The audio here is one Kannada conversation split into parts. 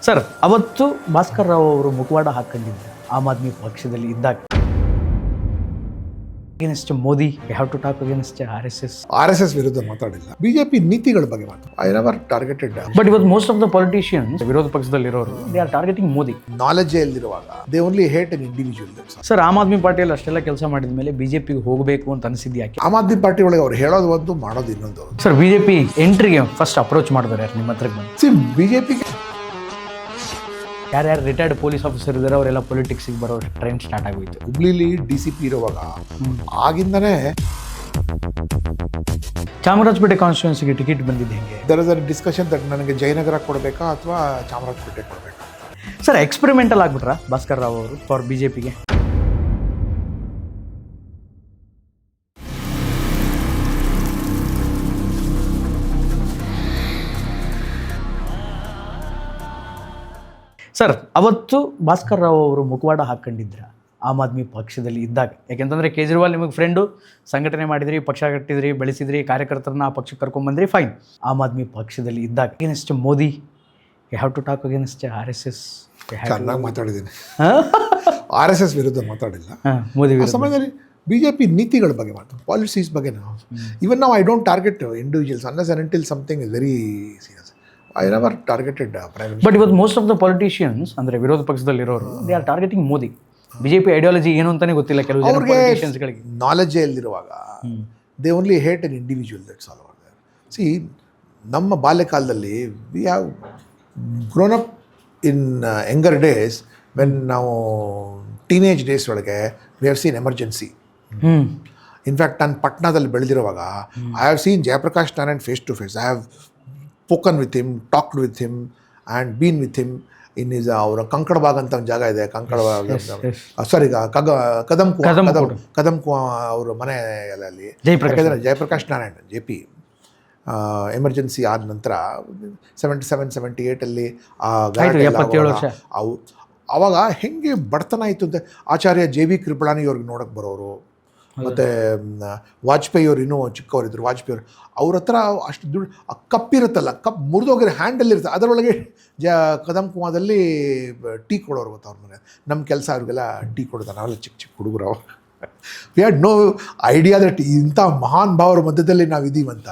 ಸರ್, ಅವತ್ತು ಭಾಸ್ಕರ್ ರಾವ್ ಅವರು ಮುಖವಾಡ ಹಾಕೊಂಡಿದ್ರು ಆಮ್ ಆದ್ಮಿ ಪಕ್ಷದಲ್ಲಿ ಇದ್ದಾಗ. Against Modi, we have to talk against RSS ವಿರುದ್ಧ ಮಾತಾಡಿಲ್ಲ. ಬಿಜೆಪಿ ನೀತಿಗಳ ಬಗ್ಗೆ ಮಾತು. I never targeted. ಬಟ್ ಇವತ್ತು ಮೋಸ್ಟ್ ಆಫ್ ದ ಪೊಲಿಟಿಷಿಯನ್ಸ್ ವಿರೋಧ ಪಕ್ಷದಲ್ಲಿರೋರು ದೇ ಆರ್ ಟಾರ್ಗೆಟಿಂಗ್ ಮೋದಿ. ನಾಲೆಜೇ ಇಲ್ದಿರುವಾಗ they only hate an individual. Sir, Aam Aadmi ಪಾರ್ಟಿಯಲ್ಲಿ ಅಷ್ಟೆಲ್ಲ ಕೆಲಸ ಮಾಡಿದ ಮೇಲೆ ಬಿಜೆಪಿಗೆ ಹೋಗಬೇಕು ಅಂತ ಅನಿಸಿದ್ದು ಯಾಕೆ? ಆಮ್ ಆದ್ಮಿ ಪಾರ್ಟಿ ಒಳಗೆ ಅವ್ರು ಹೇಳೋದು ಒಂದು, ಮಾಡೋದು ಇನ್ನೊಂದು. ಸರ್, ಬಿಜೆಪಿ ಎಂಟ್ರಿಗೆ ಫಸ್ಟ್ ಅಪ್ರೋಚ್ ಮಾಡಿದ್ರೆ ನಿಮ್ಮ ಹತ್ರಕ್ಕೆ ಬಂದು ಬಿಜೆಪಿಗೆ ಯಾರ್ಯಾರು ರಿಟೈರ್ಡ್ ಪೊಲೀಸ್ ಆಫೀಸರ್ ಇದ್ದಾರೆ ಅವರೆಲ್ಲ ಪೊಲಿಟಿಕ್ಸಿಗೆ ಬರೋ ಟ್ರೆಂಡ್ ಸ್ಟಾರ್ಟ್ ಆಗೋಯ್ತು. ಹುಬ್ಳಿಲಿ DCP ಇರುವಾಗ ಆಗಿಂದನೇ ಚಾಮರಾಜಪೇಟೆ ಕಾನ್ಸ್ಟಿಟ್ಯೂನ್ಸಿಗೆ ಟಿಕೆಟ್ ಬಂದಿದ್ದು ಹೆಂಗೆ? There is a discussion that ನನಗೆ ಜಯನಗರ ಕೊಡಬೇಕಾ ಅಥವಾ ಚಾಮರಾಜಪೇಟೆ ಕೊಡಬೇಕಾ. ಸರ್, ಎಕ್ಸ್ಪೆರಿಮೆಂಟಲ್ ಆಗ್ಬಿಟ್ರಾ ಭಾಸ್ಕರ್ ರಾವ್ ಅವರು ಫಾರ್ ಬಿಜೆಪಿಗೆ? ಸರ್, ಅವತ್ತು ಭಾಸ್ಕರ್ ರಾವ್ ಅವರು ಮುಖವಾಡ ಹಾಕ್ಕೊಂಡಿದ್ರ ಆಮ್ ಆದ್ಮಿ ಪಕ್ಷದಲ್ಲಿ ಇದ್ದಾಗ. ಯಾಕೆಂತಂದರೆ ಕೇಜ್ರಿವಾಲ್ ನಿಮಗೆ ಫ್ರೆಂಡು, ಸಂಘಟನೆ ಮಾಡಿದ್ರಿ, ಪಕ್ಷ ಕಟ್ಟಿದ್ರಿ, ಬೆಳೆಸಿದ್ರಿ, ಕಾರ್ಯಕರ್ತರನ್ನ ಆ ಪಕ್ಷಕ್ಕೆ ಕರ್ಕೊಂಡ್ಬಂದ್ರಿ, ಫೈನ್. ಆಮ್ ಆದ್ಮಿ ಪಕ್ಷದಲ್ಲಿ ಇದ್ದಾಗ against Modi, we have to talk against RSS. ಚೆನ್ನಾಗಿ ಮಾತಾಡಿದ್ದೀನಿ. RSS ವಿರುದ್ಧ ಮಾತಾಡಿಲ್ಲ. ಮೋದಿ ಆ ಸಮಯದಲ್ಲಿ ಬಿಜೆಪಿ ನೀತಿಗಳ ಬಗ್ಗೆ ಮಾತು, ಪಾಲಿಸೀಸ್ ಬಗ್ಗೆ ನಾವು ಇವನ್ ನಾವು I don't target individuals unless and until something is very serious. I never targeted prime minister. But ಇವತ್ತು ಮೋಸ್ಟ್ ಆಫ್ ದ ಪೊಲಿಟಿಷಿಯನ್ಸ್ ಅಂದರೆ ವಿರೋಧ ಪಕ್ಷದಲ್ಲಿರೋರು they are targeting Modi. BJP ideology ಏನು ಅಂತಾನೆ ಗೊತ್ತಿಲ್ಲ ಕೆಲವು ಜನ ಪೊಲಿಟಿಷಿಯನ್ಸ್ಗಳಿಗೆ. ನಾಲೆಜೇ ಇಲ್ದಿರುವಾಗ they only hate an individual. That's all over there. See, ನಮ್ಮ ಬಾಲ್ಯಕಾಲದಲ್ಲಿ we have grown up in younger days when ನಾವು ಟೀನೇಜ್ ಡೇಸ್ ಒಳಗೆ we have scene emergency. In fact ನಾನು ಪಟ್ನಾದಲ್ಲಿ ಬೆಳೆದಿರುವಾಗ I have seen Jayaprakash Narayan face to face. I have spoken with him, talked with him and been with him in his ಅವರ ಕಂಕಡ ಬಾಗ್ ಅಂತ ಒಂದು ಜಾಗ ಇದೆ. ಕಂಕಡ ಸಾರಿ ಕದಂ ಕುವಾ ಅವ್ರ ಮನೆ ಅಲ್ಲಿ ಜಯಪ್ರಕಾಶ್ ನಾರಾಯಣ್ JP ಎಮರ್ಜೆನ್ಸಿ ಆದ ನಂತರ 77, 78 ಅವಾಗ ಹೆಂಗೆ ಬಡತನ ಆಯಿತು ಅಂತ ಆಚಾರ್ಯ JV ಕೃಪಳಾನಿ ಅವ್ರಿಗೆ ನೋಡೋಕ್ಕೆ ಬರೋರು. ಮತ್ತು ವಾಜಪೇಯಿ ಅವ್ರು ಇನ್ನೂ ಚಿಕ್ಕವರಿದ್ದರು. ವಾಜಪೇಯಿ ಅವ್ರ ಹತ್ರ ಅಷ್ಟು ದುಡ್ಡು, ಆ ಕಪ್ಪಿರುತ್ತಲ್ಲ, ಕಪ್ ಮುರಿದೋಗಿರೋ ಹ್ಯಾಂಡಲ್ಲಿರುತ್ತೆ, ಅದರೊಳಗೆ ಕದಂ ಕುವಾದಲ್ಲಿ ಟೀ ಕೊಡೋರು ಗೊತ್ತು ಅವ್ರ ಮನೆ. ನಮ್ಮ ಕೆಲಸ ಅವ್ರಿಗೆಲ್ಲ ಟೀ ಕೊಡೋದು. ನಾವೆಲ್ಲ ಚಿಕ್ಕ ಚಿಕ್ಕ ಹುಡುಗರು. We had no idea that ಇಂಥ ಮಹಾನ್ ಭಾವರ ಮಧ್ಯದಲ್ಲಿ ನಾವು ಇದ್ದೀವಂತ.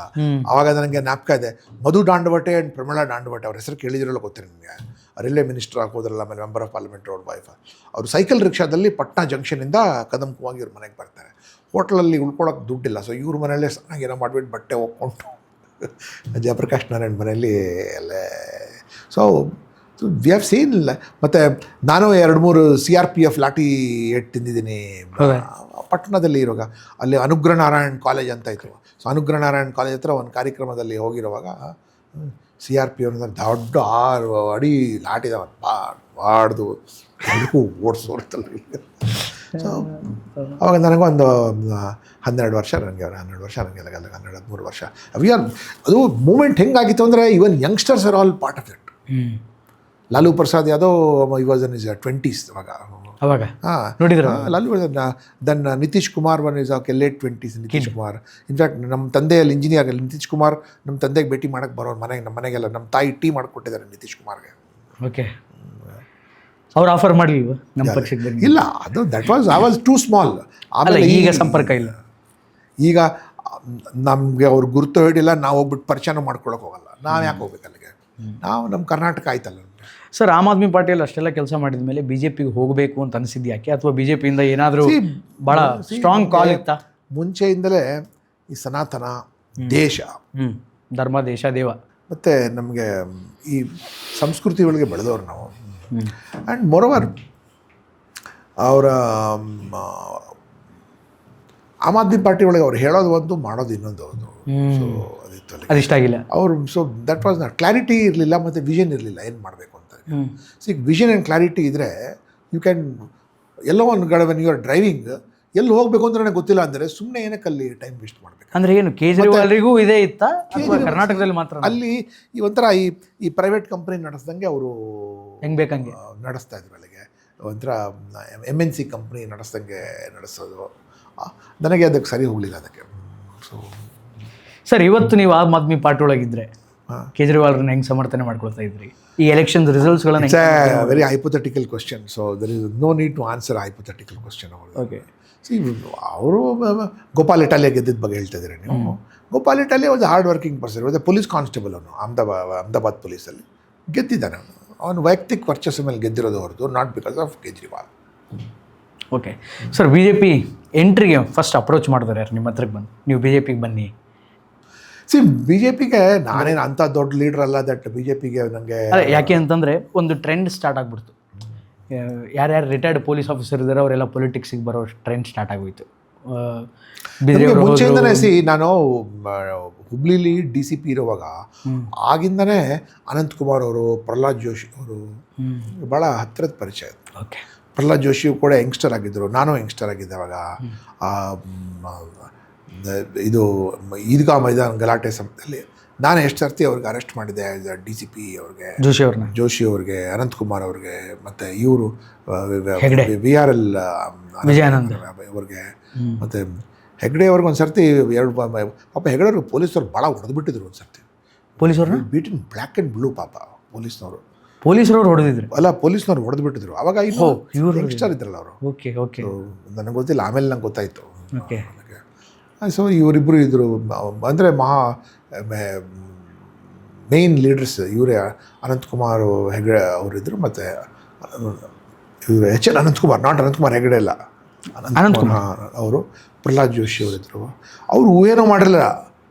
ಆವಾಗ ನನಗೆ ಜ್ಞಾಪಕ ಇದೆ, ಮಧು ದಾಂಡವಟೆ ಆ್ಯಂಡ್ ಪ್ರಮೀಳಾ ದಾಂಡವಟೆ ಅವ್ರ ಹೆಸರು ಕೇಳಿದಿರಲ್ಲ ಗೊತ್ತಿರ ನಿಮಗೆ. ರೈಲ್ವೆ ಮಿನಿಸ್ಟರ್ ಹಾಕೋದ್ರಲ್ಲ, ಆಮೇಲೆ ಮೆಂಬರ್ ಆಫ್ ಪಾರ್ಲಿಮೆಂಟ್ ಅವ್ರ ವೈಫ್. ಅವರು ಸೈಕಲ್ ರಿಕ್ಷಾದಲ್ಲಿ ಪಟ್ನಾ ಜಂಕ್ಷನಿಂದ ಕದಂ ಕುವಾಗಿ ಇವ್ರ ಮನೆಗೆ ಬರ್ತಾರೆ. ಹೋಟ್ಲಲ್ಲಿ ಉಳ್ಕೊಳಕ್ಕೆ ದುಡ್ಡಿಲ್ಲ, ಸೊ ಇವ್ರ ಮನೆಯಲ್ಲೇ ಚೆನ್ನಾಗಿ ಏನೋ ಮಾಡಿಬಿಟ್ಟು ಬಟ್ಟೆ ಹೋಗ್ಕೊಂಡು ಜಯಪ್ರಕಾಶ್ ನಾರಾಯಣ್ ಮನೆಯಲ್ಲಿ ಅಲ್ಲೇ. So we have scene. ಮತ್ತು ನಾನು 2-3 CRPF ಲಾಠಿ ಏಟ್ ತಿಂದಿದ್ದೀನಿ ಪಟ್ಟಣದಲ್ಲಿ ಇರುವಾಗ. ಅಲ್ಲಿ ಅನುಗ್ರಹ ನಾರಾಯಣ್ ಕಾಲೇಜ್ ಅಂತ ಇತ್ತು. ಸೊ ಅನುಗ್ರಹ ನಾರಾಯಣ್ ಕಾಲೇಜ್ ಹತ್ರ ಒಂದು ಕಾರ್ಯಕ್ರಮದಲ್ಲಿ ಹೋಗಿರುವಾಗ CRPF ದೊಡ್ಡ 6 ಅಡಿ ಲಾಠಿದ ಬಾಡ್ದು ಓಡಿಸೋರ್ತಲ್ಲ. ಸೊ ಅವಾಗ ನನಗೊಂದು 12 ವರ್ಷ, ನನಗೆ 12 ವರ್ಷ, ನನಗೆ 13 ವರ್ಷ. ಅದು ಮೂಮೆಂಟ್ ಹೆಂಗಾಗಿತ್ತು ಅಂದರೆ even youngsters are all part of it. Lalu Prasad Yadav he was in his 20s ಅವಾಗ. ನೋಡಿದ್ರು Lalu then Nitish Kumar one his late 20s. Nitish Kumar in fact ನಮ್ಮ ತಂದೆಯಲ್ಲಿ ಇಂಜಿನಿಯರ್. ನಿತೀಶ್ ಕುಮಾರ್ ನಮ್ಮ ತಂದೆಗೆ ಭೇಟಿ ಮಾಡೋಕ್ಕೆ ಬರೋರು ಮನೆಗೆ. ನಮ್ಮ ಮನೆಗೆಲ್ಲ ನಮ್ಮ ತಾಯಿ ಟೀ ಮಾಡಿಕೊಟ್ಟಿದ್ದಾರೆ ನಿತೀಶ್ ಕುಮಾರ್ಗೆ. ಓಕೆ, ಅವ್ರು ಆಫರ್ ಮಾಡಲಿಲ್ವ ನಮ್ಮ ಪಕ್ಷಕ್ಕೆ? ಇಲ್ಲ, ಅದು that was I was too small. ಆಮೇಲೆ ಈಗ ಸಂಪರ್ಕ ಇಲ್ಲ. ಈಗ ನಮಗೆ ಅವ್ರು ಗುರುತು ಹಿಡಿಲ್ಲ, ನಾವು ಹೋಗ್ಬಿಟ್ಟು ಪರಿಚಯನೂ ಮಾಡ್ಕೊಳಕ್ಕೆ ಹೋಗಲ್ಲ. ನಾವು ಯಾಕೆ ಹೋಗ್ಬೇಕು ಅಲ್ಲಿಗೆ? ನಾವು ನಮ್ಮ ಕರ್ನಾಟಕ ಆಯ್ತಲ್ಲ. ಸರ್, ಆಮ್ ಆದ್ಮಿ ಪಾರ್ಟಿಯಲ್ಲಿ ಅಷ್ಟೆಲ್ಲ ಕೆಲಸ ಮಾಡಿದ ಮೇಲೆ ಬಿಜೆಪಿಗೆ ಹೋಗಬೇಕು ಅಂತ ಅನಿಸಿದ್ದು ಯಾಕೆ? ಅಥವಾ ಬಿಜೆಪಿಯಿಂದ ಏನಾದರೂ ಭಾಳ ಸ್ಟ್ರಾಂಗ್ ಕಾಲ್ ಇತ್ತಾ? ಮುಂಚೆಯಿಂದಲೇ ಈ ಸನಾತನ ದೇಶ, ಧರ್ಮ, ದೇಶ, ದೇವ ಮತ್ತು ನಮಗೆ ಈ ಸಂಸ್ಕೃತಿ ಒಳಗೆ ಬೆಳೆದವ್ರು ನಾವು. ಆ್ಯಂಡ್ ಮೋರೋವರ್ ಅವರ ಆಮ್ ಆದ್ಮಿ ಪಾರ್ಟಿ ಒಳಗೆ ಅವ್ರು ಹೇಳೋದು ಒಂದು, ಮಾಡೋದು ಇನ್ನೊಂದು. ಸೊ ಅದಿಷ್ಟ ಆಗಿಲ್ಲ ಅವರು. So that was not clarity ಇರಲಿಲ್ಲ, ಮತ್ತು ವಿಷನ್ ಇರಲಿಲ್ಲ ಏನು ಮಾಡಬೇಕು ಅಂತ. ಸಿ, ವಿಷನ್ ಆ್ಯಂಡ್ ಕ್ಲಾರಿಟಿ ಇದ್ದರೆ ಯು ಕ್ಯಾನ್ ಎಲ್ಲೋ ಒಂದು ಕಡೆ ವೆನ್ ಯು ಆರ್ ಡ್ರೈವಿಂಗ್ ಎಲ್ಲಿ ಹೋಗಬೇಕು ಅಂತ ನನಗೆ ಗೊತ್ತಿಲ್ಲ ಅಂದರೆ ಸುಮ್ಮನೆ ಏನಕ್ಕೆ ಅಲ್ಲಿ ಟೈಮ್ ವೇಸ್ಟ್ ಮಾಡಬೇಕು. ಅಂದರೆ ಏನು ಕೇಜ್ರಿವಾಲ್ರಿಗೂ ಇದೇ ಇತ್ತಾ ಅಥವಾ ಕರ್ನಾಟಕದಲ್ಲಿ ಮಾತ್ರ? ಅಲ್ಲಿ ಈ ಒಂಥರ ಈ ಪ್ರೈವೇಟ್ ಕಂಪ್ನಿ ನಡೆಸ್ದಂಗೆ ಅವರು ಹೆಂಗೆ ಬೇಕಂಗೆ ನಡೆಸ್ತಾ ಇದ್ರು. ಅಲ್ಲಿಗೆ ಒಂಥರ MNC ಕಂಪ್ನಿ ನಡೆಸ್ದಂಗೆ ನಡೆಸೋದು ನನಗೆ ಅದಕ್ಕೆ ಸರಿ ಹೋಗಲಿಲ್ಲ ಅದಕ್ಕೆ. ಸೊ ಸರ್, ಇವತ್ತು ನೀವು ಆಮ್ ಆದ್ಮಿ ಪಾರ್ಟಿ ಒಳಗಿದ್ರೆ ಕೇಜ್ರಿವಾಲ್ರನ್ನ ಹೆಂಗೆ ಸಮರ್ಥನೆ ಮಾಡ್ಕೊಳ್ತಾ ಇದ್ರಿ ಈ ಎಲೆಕ್ಷನ್ ರಿಸಲ್ಟ್ಸ್ಗಳನ್ನ? It's a very hypothetical question, so there is no need to answer hypothetical question. Okay, see ಅವರು ಗೋಪಾಲ್ ಇಟಾಲಿಯ ಗೆದ್ದಿದ್ದ ಬಗ್ಗೆ ಹೇಳ್ತಾ ಇದ್ದೀರಿ ನೀವು. ಗೋಪಾಲ್ ಇಟಾಲಿಯ ಒಂದು ಹಾರ್ಡ್ ವರ್ಕಿಂಗ್ ಪರ್ಸನ್, ಒಂದು ಪೊಲೀಸ್ ಕಾನ್ಸ್ಟೇಬಲ್. ಅವನು ಅಹಮದಾಬಾದ್ ಪೊಲೀಸಲ್ಲಿ ಗೆದ್ದಿದ್ದಾನೆ. ಅವನು ವೈಯಕ್ತಿಕ ವರ್ಚಸ್ಸು ಮೇಲೆ ಗೆದ್ದಿರೋದು ಹೊರತು not because of Kejriwal. Okay sir, B J P ಎಂಟ್ರಿಗೆ ಫಸ್ಟ್ ಅಪ್ರೋಚ್ ಮಾಡಿದ್ರೆ ಯಾರು ನಿಮ್ಮ ಹತ್ರಕ್ಕೆ ಬಂದು ನೀವು ಬಿ ಜೆ ಪಿಗೆ ಬನ್ನಿ? ಸಿ ಬಿ ಜೆ ಪಿಗೆ ನಾನೇನು ಅಂಥ ದೊಡ್ಡ ಲೀಡ್ರ್ ಅಲ್ಲ ದಟ್ ಬಿ ಜೆ ಪಿಗೆ ನನಗೆ. ಯಾಕೆ ಅಂತಂದರೆ ಒಂದು ಟ್ರೆಂಡ್ ಸ್ಟಾರ್ಟ್ ಆಗಿಬಿಡ್ತು. ಯಾರ್ಯಾರು ರಿಟೈರ್ಡ್ ಪೊಲೀಸ್ ಆಫೀಸರ್ ಇದ್ದಾರೆ ಅವರೆಲ್ಲ ಪೊಲಿಟಿಕ್ಸಿಗೆ ಬರೋ ಟ್ರೆಂಡ್ ಸ್ಟಾರ್ಟ್ ಆಗೋಯ್ತು. ಮುಂಚೆಯಿಂದನೇ ನಾನು ಹುಬ್ಳಿಲಿ DCP ಇರುವಾಗ ಆಗಿಂದನೇ ಅನಂತಕುಮಾರ್ ಅವರು, ಪ್ರಹ್ಲಾದ್ ಜೋಶಿ ಅವರು ಭಾಳ ಹತ್ತಿರದ ಪರಿಚಯ ಇತ್ತು. ಓಕೆ, ಪ್ರಹ್ಲಾದ್ ಜೋಶಿಯು ಕೂಡ ಯಂಗ್ಸ್ಟರ್ ಆಗಿದ್ದರು, ನಾನು ಯಂಗ್ಸ್ಟರ್ ಆಗಿದ್ದೆ ಅವಾಗ. ಇದು ಈದ್ಗಾ ಮೈದಾನ ಗಲಾಟೆ ಸಮಯದಲ್ಲಿ ನಾನು ಎಷ್ಟು ಸರ್ತಿ ಅವ್ರಿಗೆ ಅರೆಸ್ಟ್ ಮಾಡಿದ್ದೆ. DCP ಅವ್ರಿಗೆ, ಜೋಶಿ ಅವ್ರಿಗೆ, ಅನಂತಕುಮಾರ್ ಅವ್ರಿಗೆ, ಮತ್ತು ಇವರು VRL ವಿಜಯಾನಂದ್ ಅವ್ರಿಗೆ, ಮತ್ತು ಹೆಗ್ಡೆ ಅವ್ರಿಗೆ ಒಂದು ಸರ್ತಿ ಪಾಪ ಹೆಗ್ಡೆ ಅವ್ರಿಗೆ ಪೊಲೀಸವ್ರು ಭಾಳ ಹೊಡೆದ್ಬಿಟ್ಟಿದ್ರು. ಒಂದು ಸರ್ತಿ ಪೊಲೀಸವ್ರನ್ನ beat in black and blue. ಪಾಪ ಪೊಲೀಸರವ್ರು ಹೊಡೆದಿದ್ರು ಅಲ್ಲ, ಪೊಲೀಸ್ನವ್ರು ಹೊಡೆದ್ಬಿಟ್ಟಿದ್ರು. ಅವಾಗ ಇವರು ಯಂಗ್ಸ್ಟರ್ ಇದ್ರಲ್ಲ ಅವರು. ಓಕೆ ಓಕೆ, ನನಗೆ ಗೊತ್ತಿಲ್ಲ, ಆಮೇಲೆ ನಂಗೆ ಗೊತ್ತಾಯಿತು. ಓಕೆ, ಸೊ ಇವರಿಬ್ಬರು ಇದ್ದರು. ಅಂದರೆ ಮೇನ್ ಲೀಡರ್ಸ್ ಇವರೇ. ಅನಂತಕುಮಾರ್ ಹೆಗ್ಡೆ ಅವರಿದ್ದರು, ಮತ್ತು ಇವರು HN ಅನಂತಕುಮಾರ್, ನಾಟ್ ಅನಂತಕುಮಾರ್ ಹೆಗ್ಡೆ ಇಲ್ಲ, ಅನಂತಕುಮಾರ್ ಅವರು. ಪ್ರಹ್ಲಾದ್ ಜೋಶಿ ಅವರಿದ್ದರು. ಅವರು ಊಹೆನೂ ಮಾಡಿರಲಿಲ್ಲ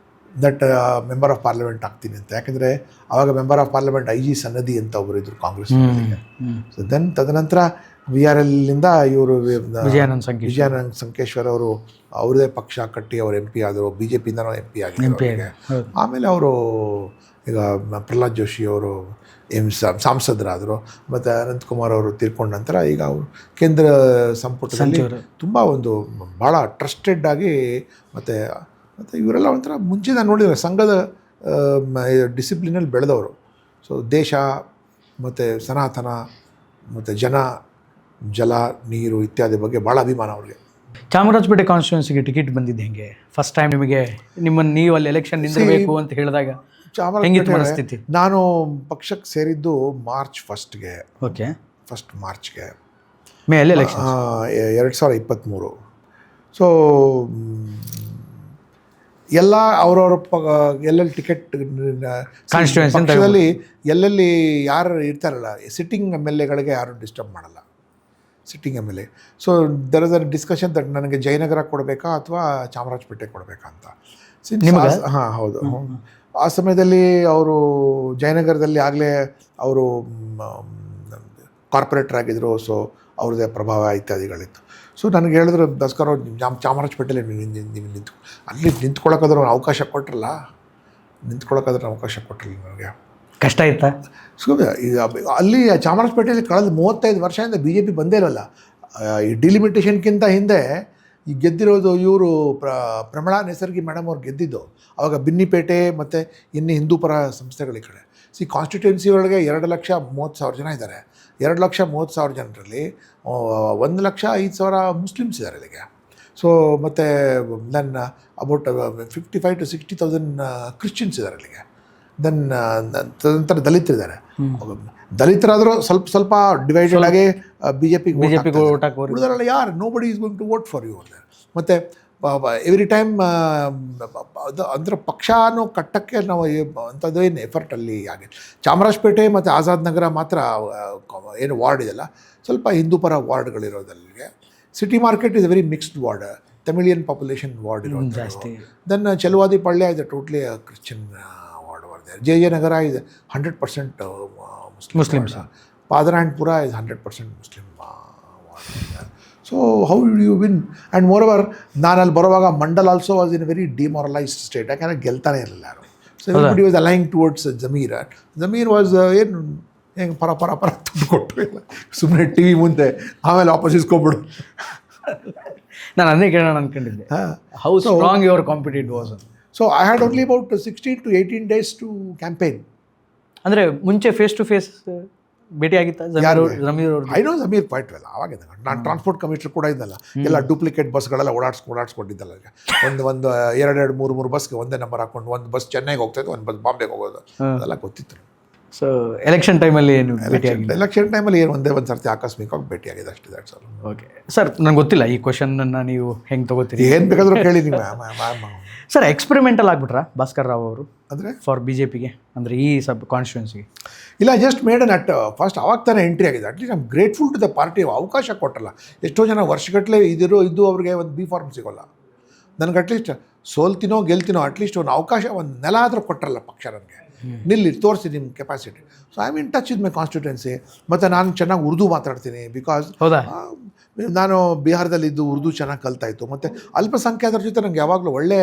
ದಟ್ ಮೆಂಬರ್ ಆಫ್ ಪಾರ್ಲಿಮೆಂಟ್ ಆಗ್ತೀನಿ ಅಂತ. ಯಾಕೆಂದರೆ ಆವಾಗ ಮೆಂಬರ್ ಆಫ್ ಪಾರ್ಲಿಮೆಂಟ್ IG ಸನ್ನದಿ ಅಂತ ಒಬ್ಬರು ಇದ್ದರು ಕಾಂಗ್ರೆಸ್. ಸೊ ದೆನ್ ತದನಂತರ VRLನಿಂದ ಇವರು ವಿಜಯಾನಂದ್ ಸಂಕೇಶ್ವರ್ ಅವರು ಅವ್ರದೇ ಪಕ್ಷ ಕಟ್ಟಿ ಅವರು MP ಆದರು. BJPಯಿಂದನೂ MP ಆಗಿದ್ರು. ಆಮೇಲೆ ಅವರು ಈಗ ಪ್ರಹ್ಲಾದ್ ಜೋಶಿ ಅವರು ಸಂಸದರಾದರು. ಮತ್ತು ಅನಂತಕುಮಾರ್ ಅವರು ತೀರ್ಕೊಂಡ ನಂತರ ಈಗ ಅವರು ಕೇಂದ್ರ ಸಂಪುಟದಲ್ಲಿ ತುಂಬ ಒಂದು ಭಾಳ ಟ್ರಸ್ಟೆಡ್ ಆಗಿ, ಮತ್ತು ಇವರೆಲ್ಲ ಒಂಥರ ಮುಂಚೆ ನಾನು ನೋಡಿದರೆ ಸಂಘದ ಡಿಸಿಪ್ಲಿನಲ್ಲಿ ಬೆಳೆದವರು. ಸೊ ದೇಶ ಮತ್ತು ಸನಾತನ ಮತ್ತು ಜಲ, ನೀರು ಇತ್ಯಾದಿ ಬಗ್ಗೆ ಭಾಳ ಅಭಿಮಾನ ಅವ್ರಿಗೆ. ಚಾಮರಾಜಪೇಟೆ ಕಾನ್ಸ್ಟಿಟ್ಯೂನ್ಸಿಗೆ ಟಿಕೆಟ್ ಬಂದಿದ್ದು ಹೆಂಗೆ? ಫಸ್ಟ್ ಟೈಮ್ ನಿಮಗೆ ನಿಮ್ಮನ್ನು ನೀವು ಅಲ್ಲಿ ಎಲೆಕ್ಷನ್ ನಿಂದಿರಬೇಕು ಅಂತ ಹೇಳಿದಾಗ ಚಾಮರಾಜಪೇಟೆ ನಾನು ಪಕ್ಷಕ್ಕೆ ಸೇರಿದ್ದು ಮಾರ್ಚ್ 1ಗೆ. ಓಕೆ, ಮಾರ್ಚ್ಗೆ ಮೇಲೆ ಎಲೆಕ್ಷನ್ 2023. ಸೊ ಎಲ್ಲ ಅವ್ರವ್ರ ಎಲ್ಲೆಲ್ಲಿ ಟಿಕೆಟ್ ಪಕ್ಷದಲ್ಲಿ ಎಲ್ಲೆಲ್ಲಿ ಯಾರು ಇರ್ತಾರಲ್ಲ, ಸಿಟ್ಟಿಂಗ್ MLAಗಳಿಗೆ ಯಾರು ಡಿಸ್ಟರ್ಬ್ ಮಾಡಲ್ಲ, sitting MLA. So there is a discussion that ನನಗೆ ಜಯನಗರ ಕೊಡಬೇಕಾ ಅಥವಾ ಚಾಮರಾಜಪೇಟೆ ಕೊಡಬೇಕಾ ಅಂತ. ಹಾಂ ಹೌದು. ಆ ಸಮಯದಲ್ಲಿ ಅವರು ಜಯನಗರದಲ್ಲಿ ಆಗಲೇ ಅವರು ಕಾರ್ಪೊರೇಟರ್ ಆಗಿದ್ದರು. ಸೊ ಅವ್ರದ್ದೇ ಪ್ರಭಾವ ಇತ್ಯಾದಿಗಳಿತ್ತು. ಸೊ ನನಗೆ ಹೇಳಿದ್ರು, ಭಾಸ್ಕರ್ ಅವ್ರು ಚಾಮರಾಜಪೇಟೆಯಲ್ಲಿ ನೀವು ಅಲ್ಲಿ ನಿಂತ್ಕೊಳ್ಳೋಕ್ಕಾದ್ರೂ ಅವಕಾಶ ಕೊಟ್ಟರಲ್ಲ, ಅವಕಾಶ ಕೊಟ್ಟರಲ್ಲ. ನನಗೆ ಕಷ್ಟ ಆಯ್ತಾ? ಸೊ ಅಲ್ಲಿ ಚಾಮರಾಜಪೇಟೆಯಲ್ಲಿ ಕಳೆದ 35 ವರ್ಷದಿಂದ BJP ಬಂದೇ ಇರೋಲ್ಲ. ಈ ಡಿಲಿಮಿಟೇಷನ್ಗಿಂತ ಹಿಂದೆ ಈ ಗೆದ್ದಿರೋದು ಇವರು ಪ್ರಮಳಾ ನೇಸರ್ಗಿ ಮೇಡಮ್ ಅವ್ರು ಗೆದ್ದಿದ್ದು. ಆವಾಗ ಬಿನ್ನಿಪೇಟೆ ಮತ್ತು ಇನ್ನು ಹಿಂದೂಪರ ಸಂಸ್ಥೆಗಳ ಕಡೆ. ಕಾನ್ಸ್ಟಿಟ್ಯೂನ್ಸಿ ಒಳಗೆ 2,30,000 ಜನ ಇದ್ದಾರೆ. 2,30,000 ಜನರಲ್ಲಿ 1,05,000 ಮುಸ್ಲಿಮ್ಸ್ ಇದ್ದಾರೆ ಇಲ್ಲಿಗೆ. ಸೊ ಮತ್ತು ದೆನ್ ಅಬೌಟ್ 55,000 to 60,000 ಕ್ರಿಶ್ಚಿಯನ್ಸ್ ಇದ್ದಾರೆ ಇಲ್ಲಿಗೆ. ದೆನ್ ತದನಂತರ ದಲಿತರಿದ್ದಾರೆ. ದಲಿತರಾದರೂ ಸ್ವಲ್ಪ ಡಿವೈಡೆಡ್ ಆಗಿ BJPಗೆ ಉಳಿದಾರಲ್ಲ ಯಾರು, nobody is going to vote for you ಅಂತ. ಮತ್ತು ಎವ್ರಿ ಟೈಮ್ ಅಂದರೆ ಪಕ್ಷನೂ ಕಟ್ಟಕ್ಕೆ ನಾವು ಅಂಥದ್ದು ಏನು ಎಫರ್ಟ್ ಅಲ್ಲಿ ಆಗಿದೆ. ಚಾಮರಾಜಪೇಟೆ ಮತ್ತು ಆಜಾದ್ ನಗರ ಮಾತ್ರ ಏನು ವಾರ್ಡ್ ಇದೆಯಲ್ಲ, ಸ್ವಲ್ಪ ಹಿಂದೂಪರ ವಾರ್ಡ್ಗಳಿರೋದಲ್ಲಿಗೆ. City market is very mixed ward, Tamilian population ward ಇರೋದು ಜಾಸ್ತಿ. Then Cheluvadi Palya is totally Christian ward ಇದೆ. JJ is 100% Muslims. Padarandpura is 100% Muslim ward. So how do you win? And moreover, ನಾನು ಅಲ್ಲಿ ಬರುವಾಗ Mandal also was in very demoralised state. ಯಾಕಂದರೆ ಗೆಲ್ತಾನೆ ಇರಲಿಲ್ಲ ಯಾರು. So everybody was aligning towards Zameer was ಏನು ಹೆಂಗೆ ಪರ ದುಡ್ಡು ಕೊಟ್ಟು ಇಲ್ಲ, ಸುಮ್ಮನೆ TV ಮುಂದೆ ಆಮೇಲೆ ವಾಪಸ್ ಇಸ್ಕೊಬಿಡು. ನಾನು ಅದನ್ನೇ ಕೇಳೋಣ ಅಂದ್ಕೊಂಡಿದ್ದೆ, how strong your competitive was. So I had only about 16 to 18 days to campaign. ಅಂದರೆ ಮುಂಚೆ ಫೇಸ್ ಟು ಫೇಸ್ ಭೇಟಿ ಆಗಿತ್ತಾ ಜಮೀರ್ ಅವ್ರದ್ದು? I know Zameer quite well. ಆವಾಗ ನಾನು ಟ್ರಾನ್ಸ್ಪೋರ್ಟ್ ಕಮಿಷನರ್ ಕೂಡ ಇದ್ದಲ್ಲ, ಎಲ್ಲ ಡೂಪ್ಲಿಕೇಟ್ ಬಸ್ಗಳೆಲ್ಲ ಓಡಾಡಿಸ್ಕೊಟ್ಟಿದ್ದಲ್ಲ. ಒಂದು ಎರಡು ಮೂರು ಬಸ್ಗೆ ಒಂದೇ ನಂಬರ್ ಹಾಕೊಂಡು, ಒಂದು ಬಸ್ ಚೆನ್ನೈಗೆ ಹೋಗ್ತಾಯಿತ್ತು, ಒಂದು ಬಸ್ ಬಾಂಬೆಗೆ ಹೋಗೋದು, ಅದೆಲ್ಲ ಗೊತ್ತಿತ್ತು. ಸೊ ಎಲೆಕ್ಷನ್ ಟೈಮಲ್ಲಿ ಏನು ಭೇಟಿ ಎಲೆಕ್ಷನ್ ಟೈಮಲ್ಲಿ ಏನು ಒಂದೇ ಒಂದು ಸರ್ತಿ ಆಕಸ್ಮಿಕವಾಗಿ ಭೇಟಿಯಾಗಿದೆ ಅಷ್ಟೇ. That sir. ಓಕೆ ಸರ್, ನಂಗೆ ಗೊತ್ತಿಲ್ಲ ಈ ಕ್ವಶನನ್ನು ನೀವು ಹೆಂಗೆ ತೊಗೋತೀರಿ, ಏನು ಬೇಕಾದರೂ ಕೇಳಿ ನೀವು. ಸರ್ ಎಕ್ಸ್ಪೆರಿಮೆಂಟಲ್ ಆಗ್ಬಿಟ್ರಾ ಭಾಸ್ಕರ್ ರಾವ್ ಅವರು ಅಂದರೆ ಫಾರ್ BJPಗೆ, ಅಂದರೆ ಈ ಕಾನ್ಸ್ಟಿಟ್ಯೂನ್ಸಿಗೆ? ಇಲ್ಲ, ಜಸ್ಟ್ ಮೇಡ್ ಅಟ್ ಫಸ್ಟ್ ಅವಾಗ ತಾನೇ ಎಂಟ್ರಿ ಆಗಿದೆ. At least I'm grateful to the party. ಅವಕಾಶ ಕೊಟ್ಟಲ್ಲ. ಎಷ್ಟೋ ಜನ ವರ್ಷಗಟ್ಟಲೆ ಇದ್ದು ಅವ್ರಿಗೆ ಒಂದು ಬಿ ಫಾರ್ಮ್ ಸಿಗೋಲ್ಲ. ನನಗೆ ಅಟ್ಲೀಸ್ಟ್ ಸೋಲ್ತಿನೋ ಗೆಲ್ತಿನೋ ಅಟ್ಲೀಸ್ಟ್ ಒಂದು ಅವಕಾಶ, ಒಂದು ನೆಲ ಆದರೂ ಕೊಟ್ಟರಲ್ಲ ಪಕ್ಷ ನನಗೆ. ನಿಲ್ಲಿ ತೋರಿಸಿ ನಿಮ್ಮ capacity. So I am in touch with my constituency. ಮತ್ತು ನಾನು ಚೆನ್ನಾಗಿ ಉರ್ದು ಮಾತಾಡ್ತೀನಿ. ಬಿಕಾಸ್ ನಾನು ಬಿಹಾರದಲ್ಲಿದ್ದು ಉರ್ದು ಚೆನ್ನಾಗಿ ಕಲ್ತಾಯಿತ್ತು. ಮತ್ತು ಅಲ್ಪಸಂಖ್ಯಾತರ ಜೊತೆ ನನಗೆ ಯಾವಾಗಲೂ ಒಳ್ಳೆ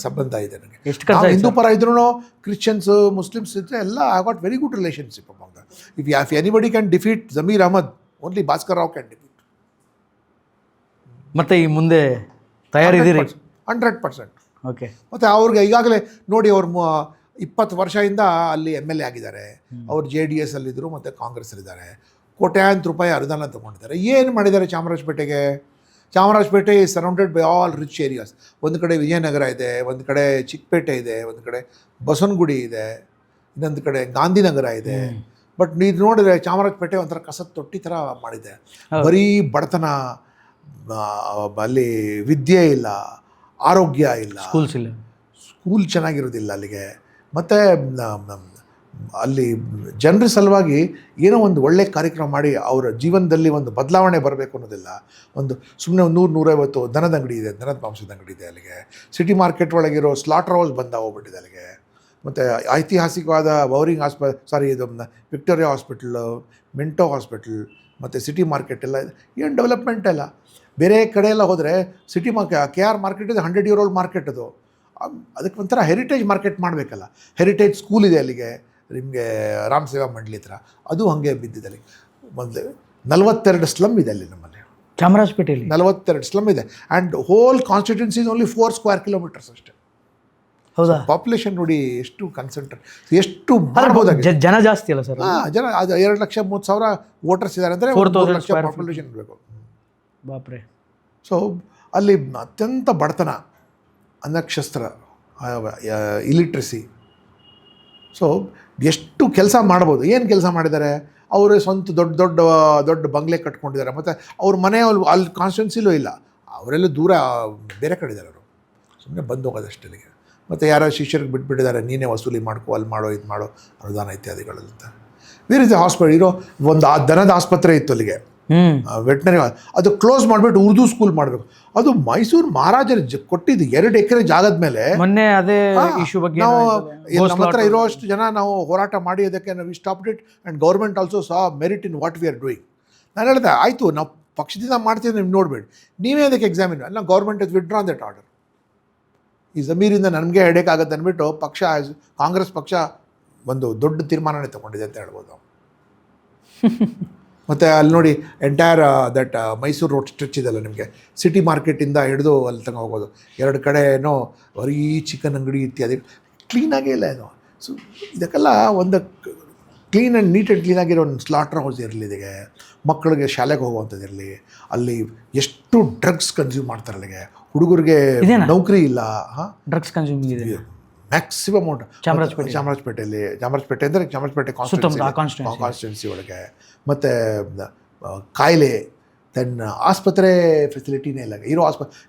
ಸಂಬಂಧ ಇದೆ. ನನಗೆ ಹಿಂದೂ ಪರ ಇದ್ರೂ ಕ್ರಿಶ್ಚಿಯನ್ಸು ಮುಸ್ಲಿಮ್ಸ್ ಇದ್ದರೆ ಎಲ್ಲ I got very good relationship among them. If anybody can defeat Zameer Ahmed, only Bhaskar Rao can defeat. ಮತ್ತು ಈ ಮುಂದೆ ತಯಾರಿದ್ದೀರಿ? 100%. ಓಕೆ. ಮತ್ತು ಅವ್ರಿಗೆ ಈಗಾಗಲೇ ನೋಡಿ, ಅವ್ರು 20 ವರ್ಷದಿಂದ ಅಲ್ಲಿ MLA ಆಗಿದ್ದಾರೆ. ಅವ್ರು JDS ಅಲ್ಲಿದ್ದರು ಮತ್ತು ಕಾಂಗ್ರೆಸ್ಸಲ್ಲಿದ್ದಾರೆ. ಕೋಟ್ಯಾಂತರ ರೂಪಾಯಿ ಅನುದಾನ ತೊಗೊಂಡಿದ್ದಾರೆ. ಏನು ಮಾಡಿದ್ದಾರೆ ಚಾಮರಾಜಪೇಟೆಗೆ? Chamarajpet is surrounded by all rich areas. ಒಂದು ಕಡೆ ವಿಜಯನಗರ ಇದೆ, ಒಂದು ಕಡೆ ಚಿಕ್ಕಪೇಟೆ ಇದೆ, ಒಂದು ಕಡೆ ಬಸವನಗುಡಿ ಇದೆ, ಇನ್ನೊಂದು ಕಡೆ ಗಾಂಧಿನಗರ ಇದೆ. ಬಟ್ ನೀವು ನೋಡಿದ್ರೆ ಚಾಮರಾಜಪೇಟೆ ಒಂಥರ ಕಸದ ತೊಟ್ಟಿ ಥರ ಮಾಡಿದೆ. ಬರೀ ಬಡತನ, ಅಲ್ಲಿ ವಿದ್ಯೆ ಇಲ್ಲ, ಆರೋಗ್ಯ ಇಲ್ಲ, ಸ್ಕೂಲ್ ಚೆನ್ನಾಗಿರೋದಿಲ್ಲ ಅಲ್ಲಿಗೆ. ಮತ್ತು ಅಲ್ಲಿ ಜನರ ಸಲುವಾಗಿ ಏನೋ ಒಂದು ಒಳ್ಳೆ ಕಾರ್ಯಕ್ರಮ ಮಾಡಿ ಅವರ ಜೀವನದಲ್ಲಿ ಒಂದು ಬದಲಾವಣೆ ಬರಬೇಕು ಅನ್ನೋದಿಲ್ಲ. ಒಂದು ಸುಮ್ಮನೆ 100-150 ದನದ ಅಂಗಡಿ ಇದೆ, ದನದ ಮಾಂಸದ ಅಂಗಡಿ ಇದೆ ಅಲ್ಲಿಗೆ. ಸಿಟಿ ಮಾರ್ಕೆಟ್ ಒಳಗಿರೋ ಸ್ಲಾಟರ್ ಹೌಸ್ ಬಂದು ಹೋಗ್ಬಿಟ್ಟಿದೆ ಅಲ್ಲಿಗೆ. ಮತ್ತು ಐತಿಹಾಸಿಕವಾದ ಇದು ವಿಕ್ಟೋರಿಯಾ ಹಾಸ್ಪಿಟಲ್, ಮಿಂಟೋ ಹಾಸ್ಪಿಟಲ್ ಮತ್ತು ಸಿಟಿ ಮಾರ್ಕೆಟ್ ಎಲ್ಲ ಇದೆ. ಏನು ಡೆವಲಪ್ಮೆಂಟ್ ಇಲ್ಲ. ಬೇರೆ ಕಡೆ ಎಲ್ಲ ಹೋದರೆ ಸಿಟಿ KR ಮಾರ್ಕೆಟ್ ಇದೆ, 100 year old ಮಾರ್ಕೆಟ್ ಅದು. ಅದಕ್ಕೆ ಒಂಥರ ಹೆರಿಟೇಜ್ ಮಾರ್ಕೆಟ್ ಮಾಡಬೇಕಲ್ಲ. ಹೆರಿಟೇಜ್ ಸ್ಕೂಲ್ ಇದೆ ಅಲ್ಲಿಗೆ, ನಿಮಗೆ ರಾಮ್ ಸೇವಾ ಮಂಡಳಿ ಹತ್ರ, ಅದು ಹಾಗೆ ಬಿದ್ದಿದೆ ಅಲ್ಲಿಗೆ. ಮೊದಲು 42 ಸ್ಲಮ್ ಇದೆ ಅಲ್ಲಿ ನಮ್ಮಲ್ಲಿ ಚಾಮರಾಜಪೇಟೆಯಲ್ಲಿ. 42 ಸ್ಲಮ್ ಇದೆ. And whole constituency is only 4 square kilometers ಅಷ್ಟೇ. ಹೌದಾ? ಪಾಪ್ಯುಲೇಷನ್ ನೋಡಿ ಎಷ್ಟು ಕನ್ಸಂಟ್ರೇಟ್, ಎಷ್ಟು ಮಾಡ್ಬೋದಾಗಿದೆ. ಜನ ಜಾಸ್ತಿ ಅಲ್ಲ ಸರ್? ಜನ ಅದು 2,30,000 ವೋಟರ್ಸ್ ಇದ್ದಾರೆ ಅಂದರೆ 4 ಲಕ್ಷ ಪಾಪ್ಯುಲೇಷನ್ ಇರಬೇಕು. ಬಾಪ್ರೆ. ಸೊ ಅಲ್ಲಿ ಅತ್ಯಂತ ಬಡತನ, ಅನಕ್ಷಸ್ತ್ರ, ಇಲಿಟ್ರಸಿ. ಸೊ ಎಷ್ಟು ಕೆಲಸ ಮಾಡ್ಬೋದು. ಏನು ಕೆಲಸ ಮಾಡಿದ್ದಾರೆ? ಅವರು ಸ್ವಂತ ದೊಡ್ಡ ಬಂಗ್ಲೆ ಕಟ್ಕೊಂಡಿದ್ದಾರೆ. ಮತ್ತು ಅವ್ರ ಮನೆ ಅಲ್ಲಿ ಕಾನ್ಸ್ಟಿಟ್ಯೂನ್ಸಿಲೂ ಇಲ್ಲ, ಅವರೆಲ್ಲ ದೂರ ಬೇರೆ ಕಡೆ ಇದ್ದಾರೆ. ಅವರು ಸುಮ್ಮನೆ ಬಂದು ಹೋಗೋದಷ್ಟೇ ಅಲ್ಲಿಗೆ. ಮತ್ತು ಯಾರೋ ಶಿಷ್ಯರಿಗೆ ಬಿಟ್ಬಿಟ್ಟಿದ್ದಾರೆ, ನೀನೇ ವಸೂಲಿ ಮಾಡ್ಕೋ, ಅಲ್ಲಿ ಮಾಡೋ, ಇದು ಮಾಡೋ, ಅನುದಾನ ಇತ್ಯಾದಿಗಳಂತ. ಬೇರೆ ಇದೆ ಹಾಸ್ಪಿಟಲ್ ಇರೋ ಒಂದು ದನದ ಆಸ್ಪತ್ರೆ ಇತ್ತು ಅಲ್ಲಿಗೆ, ವೆಟ್ನರಿ. ಅದು ಕ್ಲೋಸ್ ಮಾಡಿಬಿಟ್ಟು ಉರ್ದು ಸ್ಕೂಲ್ ಮಾಡಬೇಕು. ಅದು ಮೈಸೂರು ಮಹಾರಾಜರು ಕೊಟ್ಟಿದ್ದು 2 ಎಕರೆ ಜಾಗದ ಮೇಲೆ. ಮೊನ್ನೆ ಅದೇ ಇಶ್ಯೂ ಬಗ್ಗೆ ನಾವು ನಮ್ಮ ಹತ್ರ ಇರೋಷ್ಟು ಜನ ನಾವು ಹೋರಾಟ ಮಾಡಿ ಅದಕ್ಕೆ ನಾವು stopped it. And government also saw merit in what we are doing. ನಾನು ಹೇಳಿದೆ, ಆಯಿತು ನಾವು ಪಕ್ಷದಿಂದ ಮಾಡ್ತೀವಿ, ನೀವು ನೋಡಬೇಡಿ, ನೀವೇ ಅದಕ್ಕೆ ಎಕ್ಸಾಮಿನ್. ಅಲ್ಲ, government is withdrawn that order. ಈ ಜಮೀರಿಂದ ನನಗೆ ಹೆಡೇಕ್ ಆಗುತ್ತೆ ಅಂದ್ಬಿಟ್ಟು ಕಾಂಗ್ರೆಸ್ ಪಕ್ಷ ಒಂದು ದೊಡ್ಡ ತೀರ್ಮಾನನೇ ತೊಗೊಂಡಿದೆ ಅಂತ ಹೇಳ್ಬೋದು. ಮತ್ತು ಅಲ್ಲಿ ನೋಡಿ, entire that Mysuru road stretch ಇದೆಲ್ಲ ನಿಮಗೆ, ಸಿಟಿ ಮಾರ್ಕೆಟಿಂದ ಹಿಡಿದು ಅಲ್ಲಿ ತನಕ ಹೋಗೋದು. 2 ಕಡೆ ಏನೋ ಬರೀ ಚಿಕನ್ ಅಂಗಡಿ ಇತ್ಯಾದಿ, ಕ್ಲೀನಾಗೇ ಇಲ್ಲ ಇದು. ಸೊ ಇದಕ್ಕೆಲ್ಲ ಒಂದು ಕ್ಲೀನ್ ಆ್ಯಂಡ್ ನೀಟ್ ಆ್ಯಂಡ್ ಕ್ಲೀನಾಗಿರೋ ಒಂದು ಸ್ಲಾಟರ್ ಹೌಸ್ ಇರಲಿ, ಇದಕ್ಕೆ ಮಕ್ಕಳಿಗೆ ಶಾಲೆಗೆ ಹೋಗುವಂಥದ್ದು ಇರಲಿ. ಅಲ್ಲಿ ಎಷ್ಟು ಡ್ರಗ್ಸ್ ಕನ್ಸ್ಯೂಮ್ ಮಾಡ್ತಾರೆ ಅಲ್ಲಿಗೆ. ಹುಡುಗರಿಗೆ ನೌಕರಿ ಇಲ್ಲ. ಡ್ರಗ್ಸ್ ಕನ್ಸ್ಯೂಮ್ ಇದೆ ಮ್ಯಾಕ್ಸಿಮಮ್ ಅಮೌಂಟ್ ಚಾಮರಾಜಪೇಟೆಯಲ್ಲಿ. ಚಾಮರಾಜಪೇಟೆ ಅಂದರೆ ಚಾಮರಾಜಪೇಟೆ ಕಾನ್ಸ್ಟಿಟ್ಯೂನ್ಸಿ ಒಳಗೆ. ಮತ್ತು ಕಾಯಿಲೆ, ದೆನ್ ಆಸ್ಪತ್ರೆ ಫೆಸಿಲಿಟಿನೇ ಇಲ್ಲ ಇರೋ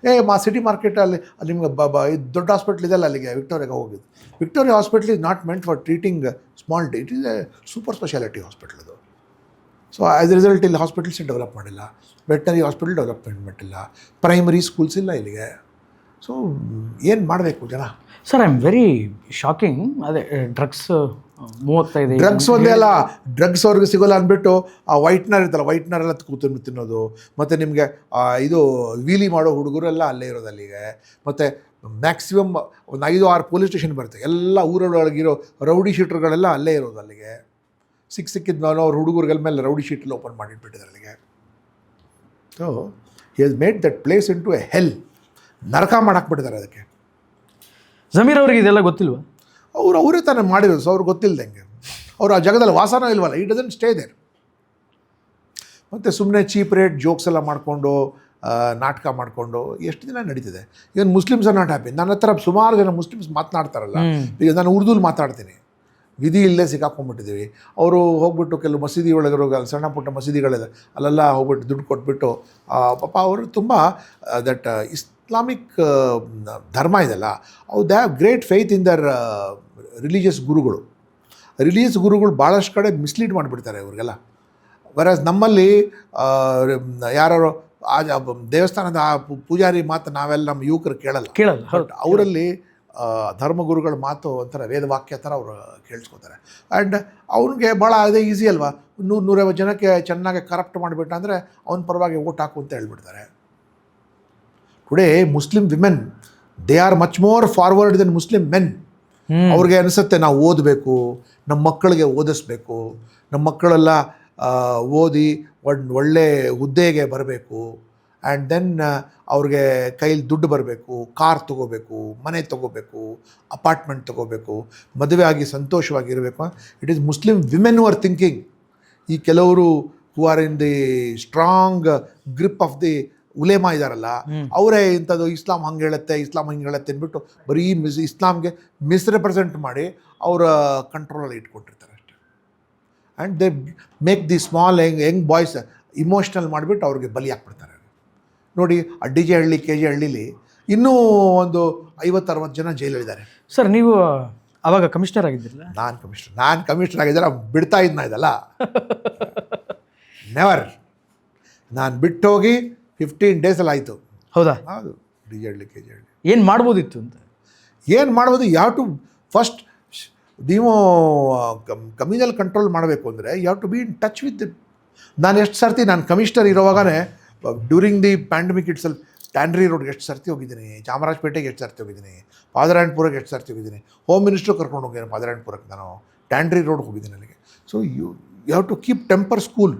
ಸಿಟಿ ಮಾರ್ಕೆಟಲ್ಲಿ. ನಿಮ್ಗೆ ದೊಡ್ಡ ಹಾಸ್ಪಿಟ್ಲ್ ಇದೆಲ್ಲ ಅಲ್ಲಿಗೆ, ವಿಕ್ಟೋರಿಯಾಗೆ ಹೋಗಿದ್ದು. Victoria hospital is not meant for treating small it is A super speciality hospital ಅದು. ಸೊ ಆ್ಯಸ್ ಎ ರಿಸಲ್ಟ್ ಇಲ್ಲಿ ಹಾಸ್ಪಿಟಲ್ಸೇ ಡೆವಲಪ್ ಮಾಡಿಲ್ಲ, ವೆಟನರಿ ಹಾಸ್ಪಿಟಲ್ ಡೆವಲಪ್ಮೆಂಟ್ ಮಾಡಿಲ್ಲ, ಪ್ರೈಮರಿ ಸ್ಕೂಲ್ಸ್ ಇಲ್ಲ ಇಲ್ಲಿಗೆ. ಸೊ ಏನು ಮಾಡಬೇಕು ಜನ? Sir, I am very shocking. ಅದೇ ಡ್ರಗ್ಸ್ 35 ಡ್ರಗ್ಸ್ ಒಂದೇ ಅಲ್ಲ, ಡ್ರಗ್ಸ್ ಅವ್ರಿಗೆ ಸಿಗೋಲ್ಲ ಅಂದ್ಬಿಟ್ಟು ಆ ವೈಟ್ನರ್ ಇರ್ತಲ್ಲ, ವೈಟ್ನರ್ ಎಲ್ಲ ಕೂತು ತಿನ್ನೋದು. ಮತ್ತು ನಿಮಗೆ ಇದು ವೀಲಿ ಮಾಡೋ ಹುಡುಗರೆಲ್ಲ ಅಲ್ಲೇ ಇರೋದು ಅಲ್ಲಿಗೆ. ಮತ್ತು ಮ್ಯಾಕ್ಸಿಮಮ್ ಒಂದು 5-6 ಪೊಲೀಸ್ ಸ್ಟೇಷನ್ ಬರುತ್ತೆ, ಎಲ್ಲ ಊರೊಳಗಿರೋ ರೌಡಿ ಶೀಟರ್ಗಳೆಲ್ಲ ಅಲ್ಲೇ ಇರೋದು ಅಲ್ಲಿಗೆ. ಸಿಕ್ಕಿದ್ದು ಅವ್ರ ಹುಡುಗರುಗಳ ಮೇಲೆ ರೌಡಿ ಶೀಟಲ್ಲಿ ಓಪನ್ ಮಾಡಿಟ್ಬಿಟ್ಟಿದ್ದಾರೆ ಅಲ್ಲಿಗೆ. So he has made that place into a hell. ನರಕ ಮಾಡಾಕ್ಬಿಟ್ಟಿದ್ದಾರೆ ಅದಕ್ಕೆ. ಜಮೀರ್ ಅವ್ರಿಗೆ ಇದೆಲ್ಲ ಗೊತ್ತಿಲ್ವಾ? ಅವರೇ ತಾನೇ ಮಾಡಿರೋದು. ಸೊ ಅವ್ರಿಗೆ ಗೊತ್ತಿಲ್ಲದಂಗೆ ಅವರು ಆ ಜಾಗದಲ್ಲಿ ವಾಸನೂ ಇಲ್ವಲ್ಲ, ಇಟ್ ಡಸಂಟ್ ಸ್ಟೇ ದೇರ್. ಮತ್ತು ಸುಮ್ಮನೆ ಚೀಪ್ ರೇಟ್ ಜೋಕ್ಸ್ ಎಲ್ಲ ಮಾಡಿಕೊಂಡು ನಾಟಕ ಮಾಡಿಕೊಂಡು ಎಷ್ಟು ದಿನ ನಡೀತಿದೆ. ಇವನ್ ಮುಸ್ಲಿಮ್ಸ್ ಆರ್ ನಾಟ್ ಹ್ಯಾಪಿ. ನನ್ನ ಹತ್ರ ಸುಮಾರು ಜನ ಮುಸ್ಲಿಮ್ಸ್ ಮಾತನಾಡ್ತಾರಲ್ಲ, ಈಗ ನಾನು ಉರ್ದುಲಿ ಮಾತಾಡ್ತೀನಿ, ವಿಧಿ ಇಲ್ಲದೆ ಸಿಕ್ಕಾಕೊಂಡ್ಬಿಟ್ಟಿದ್ದೀವಿ. ಅವರು ಹೋಗ್ಬಿಟ್ಟು ಕೆಲವು ಮಸೀದಿ ಒಳಗಿರೋ ಸಣ್ಣ ಪುಟ್ಟ ಮಸೀದಿಗಳೆಲ್ಲ ಅಲ್ಲೆಲ್ಲ ಹೋಗ್ಬಿಟ್ಟು ದುಡ್ಡು ಕೊಟ್ಬಿಟ್ಟು ಪಾಪ ಅವರು ತುಂಬ ದಟ್ ಇಸ್ಲಾಮಿಕ್ ಧರ್ಮ ಇದೆಲ್ಲ, ಅವು they have great faith in their religious ಗುರುಗಳು. ರಿಲಿಜಿಯಸ್ ಗುರುಗಳು ಭಾಳಷ್ಟು ಕಡೆ ಮಿಸ್ಲೀಡ್ ಮಾಡಿಬಿಡ್ತಾರೆ ಇವ್ರಿಗೆಲ್ಲ. ವರಾಸ್ ನಮ್ಮಲ್ಲಿ ಯಾರು ಆ ದೇವಸ್ಥಾನದ ಆ ಪೂಜಾರಿ ಮಾತು ನಾವೆಲ್ಲ ನಮ್ಮ ಯುವಕರು ಕೇಳಲ್ಲ. ಬಟ್ ಅವರಲ್ಲಿ ಧರ್ಮಗುರುಗಳ ಮಾತು ಒಂಥರ ವೇದವಾಕ್ಯ ಥರ ಅವರು ಕೇಳಿಸ್ಕೊತಾರೆ. ಆ್ಯಂಡ್ ಅವ್ನಿಗೆ ಭಾಳ ಅದೇ ಈಸಿ ಅಲ್ವಾ, 100-150 ಜನಕ್ಕೆ ಚೆನ್ನಾಗಿ ಕರಪ್ಟ್ ಮಾಡಿಬಿಟ್ಟ ಅಂದರೆ ಅವನ ಪರವಾಗಿ ಓಟ್ ಹಾಕು ಅಂತ ಹೇಳ್ಬಿಡ್ತಾರೆ. Today Muslim women they are much more forward than Muslim men. ಅವ್ರಿಗೆ ಅನಿಸುತ್ತೆ ನಾವು ಓದಬೇಕು, ನಮ್ಮ ಮಕ್ಕಳಿಗೆ ಓದಿಸ್ಬೇಕು, ನಮ್ಮ ಮಕ್ಕಳೆಲ್ಲ ಓದಿ ಒಳ್ಳೆ ಹುದ್ದೆಗೆ ಬರಬೇಕು, ಆ್ಯಂಡ್ ದೆನ್ ಅವ್ರಿಗೆ ಕೈಲಿ ದುಡ್ಡು ಬರಬೇಕು, ಕಾರ್ ತೊಗೋಬೇಕು, ಮನೆ ತೊಗೋಬೇಕು, ಅಪಾರ್ಟ್ಮೆಂಟ್ ತೊಗೋಬೇಕು, ಮದುವೆ ಆಗಿ ಸಂತೋಷವಾಗಿರಬೇಕು. It is Muslim women who are thinking. ಈ ಕೆಲವರು who are in the strong grip of the ulema ಇದ್ದಾರಲ್ಲ, ಅವರೇ ಇಂಥದ್ದು ಇಸ್ಲಾಂ ಹಂಗೆ ಹೇಳುತ್ತೆ, ಇಸ್ಲಾಂ ಹಿಂಗೆ ಹೇಳುತ್ತೆ ಅಂದ್ಬಿಟ್ಟು ಬರೀ ಇಸ್ಲಾಂಗೆ ಮಿಸ್ರೆಪ್ರೆಸೆಂಟ್ ಮಾಡಿ ಅವರ ಕಂಟ್ರೋಲಲ್ಲಿ ಇಟ್ಕೊಂಡಿರ್ತಾರೆ ಅಷ್ಟೇ. And they make the small Young boys emotional ಮಾಡಿಬಿಟ್ಟು ಅವ್ರಿಗೆ ಬಲಿ ಹಾಕ್ಬಿಡ್ತಾರೆ. ನೋಡಿ ಆ D J Halli, K J ಹಳ್ಳಿಲಿ ಇನ್ನೂ ಒಂದು 50-60 ಜನ ಜೈಲಲ್ಲಿದ್ದಾರೆ. ಸರ್ ನೀವು ಆವಾಗ ಕಮಿಷನರ್ ಆಗಿದ್ದಿರಲ್ಲ? ನಾನು ಕಮಿಷನರ್ ಆಗಿದ್ದರೆ ಬಿಡ್ತಾ ಇದ್ನ ಇದಲ್ಲ. ನೆವರ್. ನಾನು ಬಿಟ್ಟು ಹೋಗಿ 15 ಡೇಸಲ್ಲಿ ಆಯಿತು. ಹೌದಾ? ಹೌದು. D J Halli, K J Halli ಏನು ಮಾಡ್ಬೋದಿತ್ತು ಅಂತ? ಏನು ಮಾಡ್ಬೋದು, ಯಾವ ಟು ಫಸ್ಟ್ ನೀವು ಕಮ್ಯುನಲ್ ಕಂಟ್ರೋಲ್ ಮಾಡಬೇಕು ಅಂದರೆ you have to be in touch with. ನಾನು ಎಷ್ಟು ಸರ್ತಿ ನಾನು ಕಮಿಷನರ್ ಇರೋವಾಗಲೇ during the pandemic itself tannery ರೋಡ್ಗೆ ಎಷ್ಟು ಸರ್ತಿ ಹೋಗಿದ್ದೀನಿ, ಚಾಮರಾಜಪೇಟೆಗೆ ಎಷ್ಟು ಸರ್ತಿ ಹೋಗಿದ್ದೀನಿ, ಪಾದರಾಯಣಪುರಕ್ಕೆ ಎಷ್ಟು ಸರ್ತಿ ಹೋಗಿದ್ದೀನಿ, ಹೋಮ್ ಮಿನಿಸ್ಟ್ರು ಕರ್ಕೊಂಡು ಹೋಗಿದ್ದೀನಿ ಪಾದರಾಯಣಪುರಕ್ಕೆ, ನಾನು ಟ್ಯಾಂಡ್ರಿ ರೋಡ್ಗೆ ಹೋಗಿದ್ದೀನಿ ನನಗೆ. So you have to keep temper school.